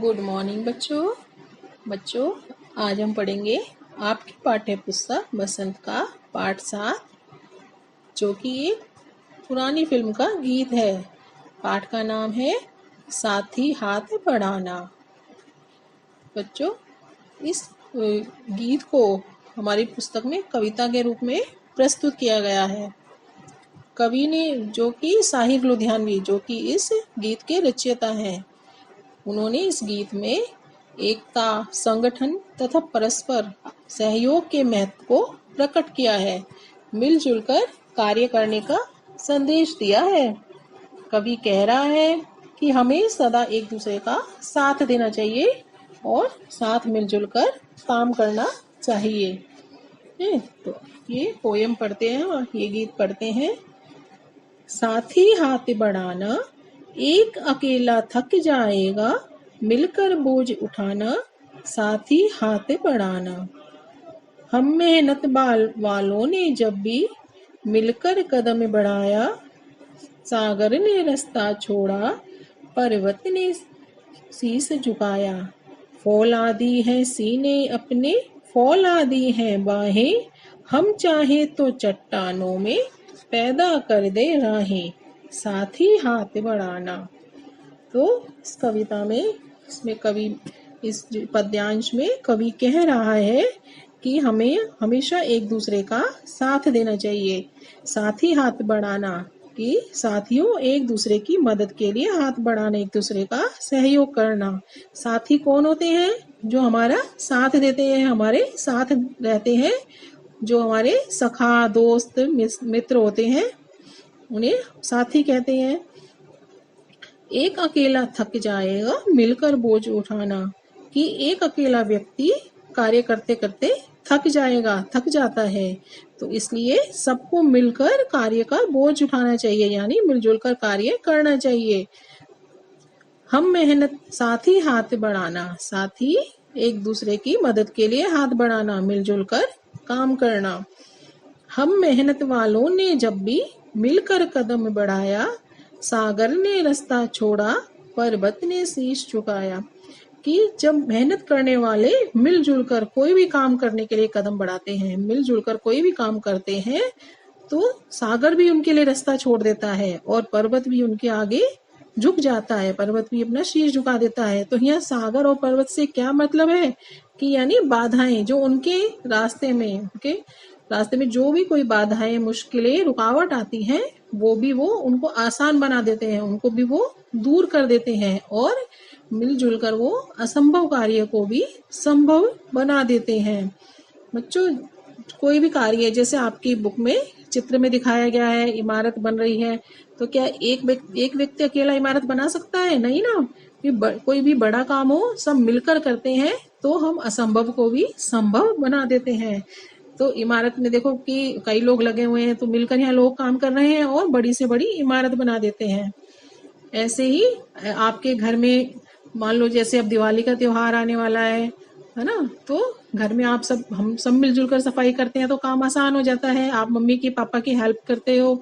Good morning बच्चों। बच्चों, आज हम पढ़ेंगे आपकी पाठ्य पुस्तक बसंत का पाठ 7, जो कि एक पुरानी फिल्म का गीत है। पाठ का नाम है साथी हाथ बढ़ाना। बच्चों, इस गीत को हमारी पुस्तक में कविता के रूप में प्रस्तुत किया गया है। कवि ने, जो कि साहिर लुधियानवी, जो कि इस गीत के रचयिता हैं, उन्होंने इस गीत में एकता, संगठन तथा परस्पर सहयोग के महत्व को प्रकट किया है। मिलजुल कर कार्य करने का संदेश दिया है। कवि कह रहा है कि हमें सदा एक दूसरे का साथ देना चाहिए और साथ मिलजुल कर काम करना चाहिए। तो ये पोयम पढ़ते हैं और ये गीत पढ़ते हैं। साथी हाथ बढ़ाना, एक अकेला थक जाएगा, मिलकर बोझ उठाना, साथी हाथ बढ़ाना। हम मेहनत वालों ने जब भी मिलकर कदम बढ़ाया, सागर ने रास्ता छोड़ा, पर्वत ने शीश झुकाया। फौला दी है सीने अपने, फौला दी है बाहें, हम चाहे तो चट्टानों में पैदा कर दे राहें, साथी हाथ बढ़ाना। तो इस कविता में, इसमें कवि, इस पद्यांश में कवि कह रहा है कि हमें हमेशा एक दूसरे का साथ देना चाहिए। साथी हाथ बढ़ाना कि साथियों एक दूसरे की मदद के लिए हाथ बढ़ाना, एक दूसरे का सहयोग करना। साथी कौन होते हैं? जो हमारा साथ देते हैं, हमारे साथ रहते हैं, जो हमारे सखा, दोस्त, मित्र होते हैं, उन्हें साथी कहते हैं। एक अकेला थक जाएगा, मिलकर बोझ उठाना, कि एक अकेला व्यक्ति कार्य करते करते थक जाएगा, थक जाता है, तो इसलिए सबको मिलकर कार्य का बोझ उठाना चाहिए, यानी मिलजुल कर कार्य करना चाहिए। हम मेहनत, साथी हाथ बढ़ाना, साथी एक दूसरे की मदद के लिए हाथ बढ़ाना, मिलजुल कर काम करना। हम मेहनत वालों ने जब भी मिलकर कदम बढ़ाया, सागर ने रास्ता छोड़ा, पर्वत ने शीश झुकाया। कि जब मेहनत करने वाले मिलजुल कर कोई भी काम करने के लिए कदम बढ़ाते हैं, मिलजुल कर कोई भी काम करते हैं, तो सागर भी उनके लिए रास्ता छोड़ देता है और पर्वत भी उनके आगे झुक जाता है, पर्वत भी अपना शीश झुका देता है। तो यहाँ सागर और पर्वत से क्या मतलब है कि यानी बाधाएं, जो उनके रास्ते में जो भी कोई बाधाएं, मुश्किलें, रुकावट आती हैं, वो उनको आसान बना देते हैं, उनको भी वो दूर कर देते हैं और मिलजुल कर वो असंभव कार्य को भी संभव बना देते हैं। बच्चों, कोई भी कार्य, जैसे आपकी बुक में चित्र में दिखाया गया है, इमारत बन रही है, तो क्या एक व्यक्ति अकेला इमारत बना सकता है? नहीं ना। कोई भी बड़ा काम हो, सब मिलकर करते हैं, तो हम असंभव को भी संभव बना देते हैं। तो इमारत में देखो कि कई लोग लगे हुए हैं, तो मिलकर यहाँ लोग काम कर रहे हैं और बड़ी से बड़ी इमारत बना देते हैं। ऐसे ही आपके घर में, मान लो जैसे अब दिवाली का त्योहार आने वाला है ना, तो घर में हम सब मिलजुल कर सफाई करते हैं, तो काम आसान हो जाता है। आप मम्मी की, पापा की हेल्प करते हो,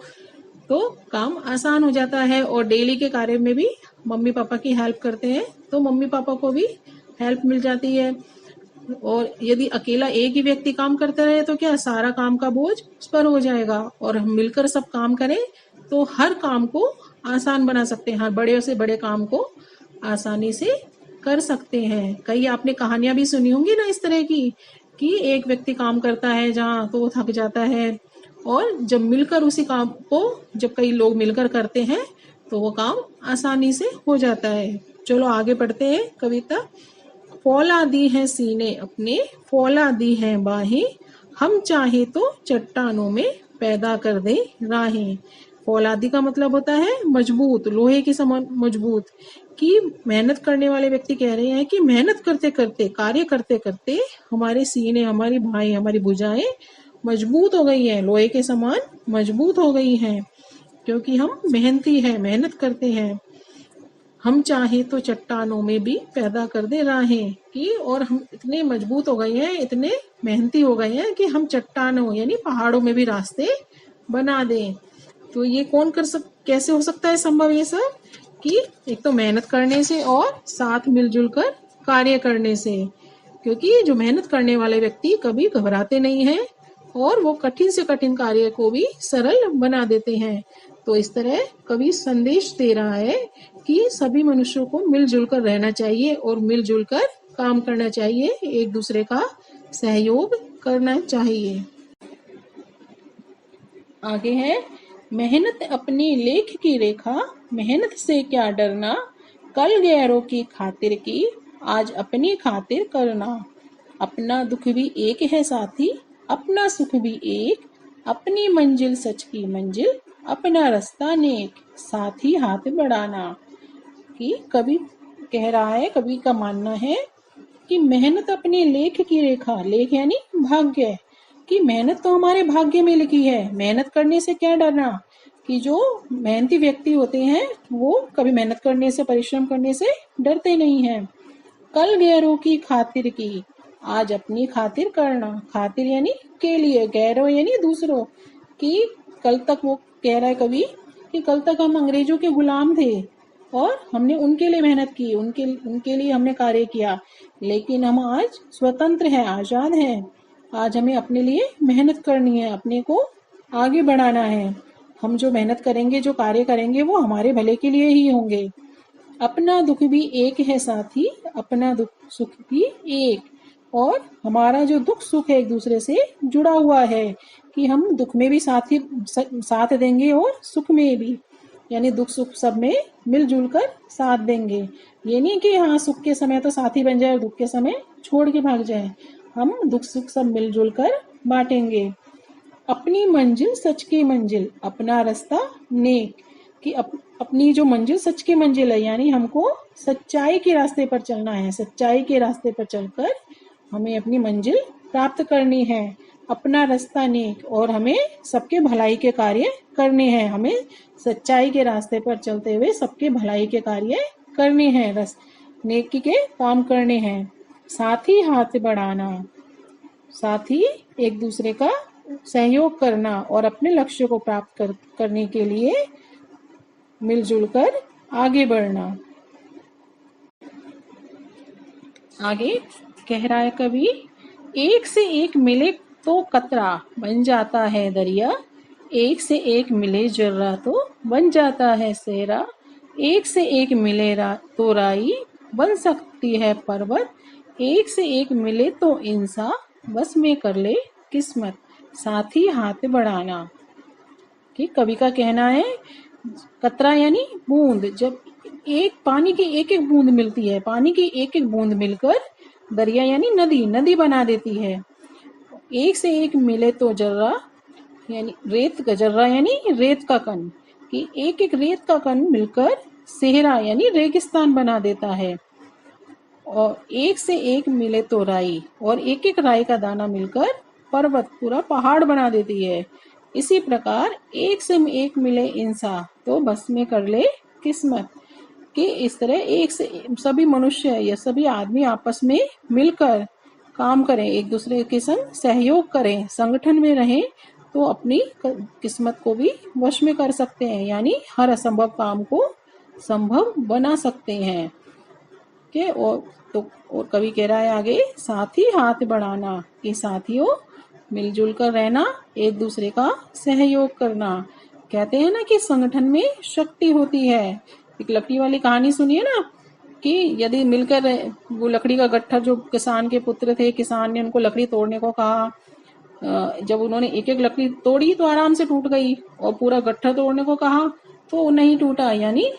तो काम आसान हो जाता है। और डेली के कार्य में भी मम्मी पापा की हेल्प करते हैं, तो मम्मी पापा को भी हेल्प मिल जाती है। और यदि अकेला एक ही व्यक्ति काम करता रहे, तो क्या सारा काम का बोझ उस पर हो जाएगा। और हम मिलकर सब काम करें, तो हर काम को आसान बना सकते हैं, हर बड़े से बड़े काम को आसानी से कर सकते हैं। कई आपने कहानियां भी सुनी होंगी ना इस तरह की, कि एक व्यक्ति काम करता है जहाँ, तो वो थक जाता है, और जब मिलकर उसी काम को, जब कई लोग मिलकर करते हैं, तो वो काम आसानी से हो जाता है। चलो आगे बढ़ते हैं। कविता। फौला दी है सीने अपने, फौला दी है बाहें, हम चाहे तो चट्टानों में पैदा कर दे राहें। फौलादी का मतलब होता है मजबूत, लोहे के समान मजबूत। कि मेहनत करने वाले व्यक्ति कह रहे हैं कि मेहनत करते करते, कार्य करते करते हमारे सीने, हमारी बाहें, हमारी भुजाएं मजबूत हो गई हैं, लोहे के समान मजबूत हो गई हैं, क्योंकि हम मेहनती हैं, मेहनत करते हैं। हम चाहे तो चट्टानों में भी पैदा कर दे राहें, कि और हम इतने मजबूत हो गए हैं, इतने मेहनती हो गए हैं कि हम चट्टानों यानी पहाड़ों में भी रास्ते बना दें। तो ये कैसे हो सकता है संभव ये सब? कि एक तो मेहनत करने से और साथ मिलजुल कर कार्य करने से, क्योंकि जो मेहनत करने वाले व्यक्ति कभी घबराते नहीं हैं और वो कठिन से कठिन कार्य को भी सरल बना देते हैं। तो इस तरह कवि संदेश दे रहा है कि सभी मनुष्यों को मिलजुल कर रहना चाहिए और मिलजुल कर काम करना चाहिए, एक दूसरे का सहयोग करना चाहिए। आगे है, मेहनत अपनी लेख की रेखा, मेहनत से क्या डरना, कल गैरों की खातिर की, आज अपनी खातिर करना। अपना दुख भी एक है साथी, अपना सुख भी एक, अपनी मंजिल सच की मंजिल, अपना रास्ता नेक, साथी हाथ बढ़ाना। कि कवि कह रहा है, कवि का मानना है कि मेहनत अपने लेख की रेखा, लेख यानी भाग्य, कि मेहनत तो हमारे भाग्य में लिखी है, मेहनत करने से क्या डरना। कि जो मेहनती व्यक्ति होते हैं वो कभी मेहनत करने से, परिश्रम करने से डरते नहीं हैं। कल गैरों की खातिर की, आज अपनी खातिर करना। खातिर यानी के लिए, गैरों यानी दूसरों। कि कल तक, वो कह रहा है कवि कि कल तक हम अंग्रेजों के गुलाम थे और हमने उनके लिए मेहनत की, उनके लिए हमने कार्य किया, लेकिन हम आज स्वतंत्र हैं, आजाद हैं। आज हमें अपने लिए मेहनत करनी है, अपने को आगे बढ़ाना है। हम जो मेहनत करेंगे, जो कार्य करेंगे, वो हमारे भले के लिए ही होंगे। अपना दुख भी एक है साथी, अपना दुख सुख भी एक, और हमारा जो दुख सुख है एक दूसरे से जुड़ा हुआ है, कि हम दुख में भी साथ देंगे और सुख में भी, यानी दुख सुख सब में मिलजुल कर साथ देंगे। ये नहीं कि हाँ सुख के समय तो साथी बन जाए और दुख के समय छोड़ के भाग जाए। हम दुख सुख सब मिलजुल कर बांटेंगे। अपनी मंजिल सच की मंजिल, अपना रास्ता नेक, कि अपनी जो मंजिल सच की मंजिल है, यानी हमको सच्चाई के रास्ते पर चलना है, सच्चाई के रास्ते पर चलकर हमें अपनी मंजिल प्राप्त करनी है। अपना रास्ता नेक, और हमें सबके भलाई के कार्य करने हैं, हमें सच्चाई के रास्ते पर चलते हुए सबके भलाई के कार्य करने हैं, नेकी के काम करने हैं। साथ ही हाथ बढ़ाना, साथ ही एक दूसरे का सहयोग करना और अपने लक्ष्य को प्राप्त करने के लिए मिलजुल कर आगे बढ़ना। आगे कह रहा है कवि, एक से एक मिले तो कतरा बन जाता है दरिया, एक से एक मिले जर्रा तो बन जाता है सेहरा, एक से एक मिले तो राई बन सकती है पर्वत, एक से एक मिले तो इंसान बस में कर ले किस्मत, साथ ही हाथ बढ़ाना। कि कवि का कहना है, कतरा यानी बूंद, जब एक पानी की एक एक बूंद मिलती है, पानी की एक एक बूंद मिलकर दरिया यानी नदी, नदी बना देती है। एक से एक मिले तो जर्रा यानी रेत का, जर्रा यानी रेत का कण, कि एक एक रेत का कण मिलकर सेहरा यानी रेगिस्तान बना देता है। और एक से एक मिले तो राई, और एक एक राई का दाना मिलकर पर्वत, पूरा पहाड़ बना देती है। इसी प्रकार एक से एक मिले इंसान तो बस में कर ले किस्मत, कि इस तरह एक से सभी मनुष्य या सभी आदमी आपस में मिलकर काम करें, एक दूसरे के संग सहयोग करें, संगठन में रहें, तो अपनी किस्मत को भी वश में कर सकते हैं, यानी हर असंभव काम को संभव बना सकते हैं। के और कवि कह रहा है आगे, साथ ही हाथ बढ़ाना, कि साथियों मिलजुल कर रहना, एक दूसरे का सहयोग करना। कहते हैं ना कि संगठन में शक्ति होती है। एक लकड़ी वाली कहानी सुनिए ना, कि यदि मिलकर वो लकड़ी का गट्ठर, जो किसान के पुत्र थे, किसान ने उनको लकड़ी तोड़ने को कहा, जब उन्होंने एक एक लकड़ी तोड़ी तो आराम से टूट गई, और पूरा गट्ठर तोड़ने को कहा तो नहीं टूटा, यानी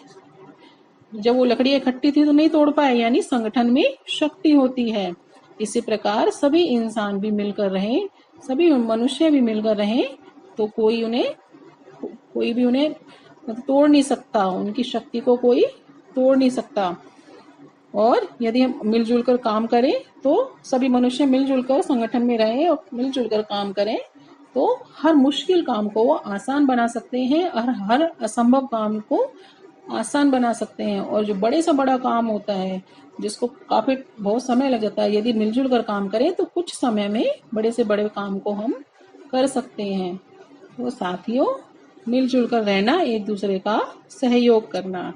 जब वो लकड़ी इकट्ठी थी तो नहीं तोड़ पाए, यानी संगठन में शक्ति होती है। इसी प्रकार सभी इंसान भी मिलकर रहें, सभी मनुष्य भी मिलकर रहें, तो कोई भी उन्हें तोड़ नहीं सकता, उनकी शक्ति को कोई तोड़ नहीं सकता। और यदि हम मिलजुल कर काम करें, तो सभी मनुष्य मिलजुल कर संगठन में रहें और मिलजुल कर काम करें, तो हर मुश्किल काम को वो आसान बना सकते हैं और हर असंभव काम को आसान बना सकते हैं। और जो बड़े से बड़ा काम होता है, जिसको काफी बहुत समय लग जाता है, यदि मिलजुल कर काम करें तो कुछ समय में बड़े से बड़े काम को हम कर सकते हैं। तो साथियों, मिलजुल कर रहना, एक दूसरे का सहयोग करना।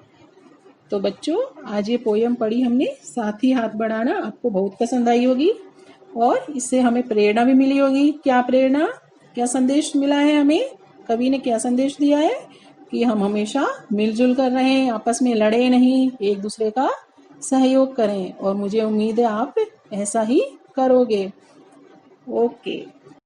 तो बच्चों आज ये पोयम पढ़ी हमने, साथ ही हाथ बढ़ाना, आपको बहुत पसंद आई होगी और इससे हमें प्रेरणा भी मिली होगी। क्या प्रेरणा, क्या संदेश मिला है हमें? कवि ने क्या संदेश दिया है कि हम हमेशा मिलजुल कर रहें, आपस में लड़े नहीं, एक दूसरे का सहयोग करें और मुझे उम्मीद है आप ऐसा ही करोगे। ओके।